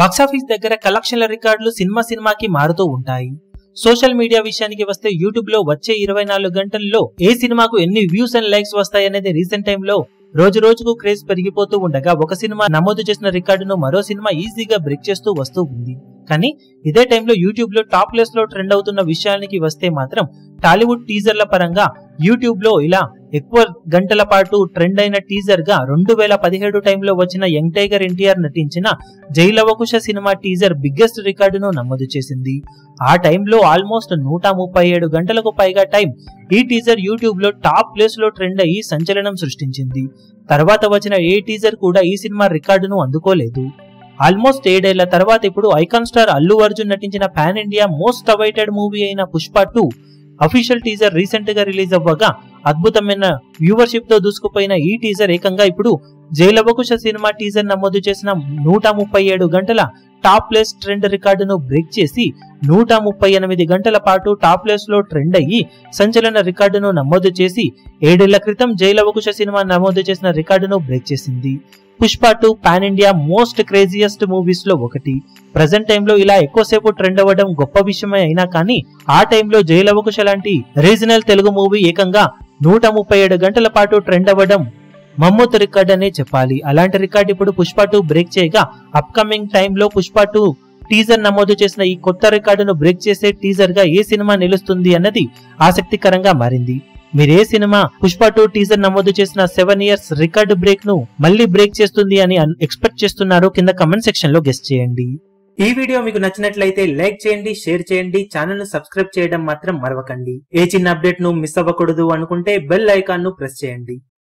Box office దగ్గర కలెక్షన్ల రికార్డులు సినిమాకి మారుతూ ఉంటాయి. సోషల్ మీడియా విషయానికి వస్తే యూట్యూబ్ లో వచ్చే 24 గంటల్లో ఏ సినిమాకు ఎన్ని వ్యూస్ అండ్ లైక్స్ వస్తాయనేది రీసెంట్ టైమ్ లో రోజు రోజుకు క్రేజ్ పెరిగిపోతూ ఉండగా ఒక సినిమా నమోదు చేసిన రికార్డును మరో సినిమా ఈజీగా బ్రేక్ చేస్తూ వస్తూ ఉంది. కానీ ఇదే టైంలో యూట్యూబ్ లో టాప్ ప్లేస్ లో ట్రెండ్ అవుతున్న విషయానికి వస్తే మాత్రం టాలీవుడ్ టీజర్ల పరంగా యూట్యూబ్ లో ఇలా ఎక్కువ గంటల పాటు ట్రెండ్ అయిన టీజర్ గా 2017 టైంలో వచ్చిన యంగ్ టైగర్ ఎన్టీఆర్ నటించిన జై లవకుశ సినిమా టీజర్ బిగ్గెస్ట్ రికార్డును నమోదు చేసింది. ఆ టైంలో ఆల్మోస్ట్ 137 గంటలకు పైగా టైం ఈ టీజర్ యూట్యూబ్ లో టాప్ ప్లేస్ లో ట్రెండ్ అయ్యి సంచలనం సృష్టించింది. తర్వాత వచ్చిన ఏ టీజర్ కూడా ఈ సినిమా రికార్డును అందుకోలేదు. ఆల్మోస్ట్ 7 ఏళ్ల తర్వాత ఇప్పుడు ఐకాన్ స్టార్ అల్లు అర్జున్ నటించిన pan India most awaited movie అయిన పుష్ప 2 అఫీషియల్ టీజర్ రీసెంట్ గా రిలీజ్ అవ్వగా అద్భుతమైన వ్యూవర్షిప్ తో దూసుకుపోయిన ఈ టీజర్ ఏకంగా ఇప్పుడు జై లవకుశ సినిమా టీజర్ నమోదు చేసిన 137 గంటల టాప్ ప్లేస్ ట్రెండ్ రికార్డును బ్రేక్ చేసి 138 గంటల పాటు టాప్ ప్లేస్ లో ట్రెండ్ అయ్యి సంచలన రికార్డును నమోదు చేసి 7 ఏళ్ల క్రితం జై లవకుశ సినిమా నమోదు చేసిన రికార్డును బ్రేక్ చేసింది. Pushpa 2 pan India most craziest movies లో ఒకటి. ప్రెసెంట్ టైంలో ఇలా ఎక్కువసేపు ట్రెండ్ అవ్వడం గొప్ప విషయమే అయినా కానీ ఆ టైంలో జై లవకుశ లాంటి రీజనల్ తెలుగు మూవీ ఏకంగా 137 గంటల పాటు ట్రెండ్ అవ్వడం మమ్మూత్ రికార్డ్ అనే చెప్పాలి. అలాంటి రికార్డ్ ఇప్పుడు పుష్ప 2 బ్రేక్ చేయగా అప్కమింగ్ టైంలో పుష్ప 2 టీజర్ నమోదు చేసిన ఈ కొత్త రికార్డును బ్రేక్ చేసే టీజర్ గా ఏ సినిమా నిలుస్తుంది అన్నది ఆసక్తికరంగా మారింది. మీరు ఏ సినిమా పుష్ప 2 టీజర్ నమోదు చేసిన 7 ఇయర్స్ రికార్డు బ్రేక్ ను మళ్ళీ బ్రేక్ చేస్తుంది అని ఎక్స్పెక్ట్ చేస్తున్నారో కింద కమెంట్ సెక్షన్ లో గెస్ చేయండి. ఈ వీడియో మీకు నచ్చినట్లయితే లైక్ చేయండి, షేర్ చేయండి, ఛానల్ ను సబ్స్క్రైబ్ చేయడం మాత్రం మరవకండి. ఏ చిన్న అప్డేట్ ను మిస్ అవ్వకూడదు అనుకుంటే బెల్ ఐకాన్ ను ప్రెస్ చేయండి.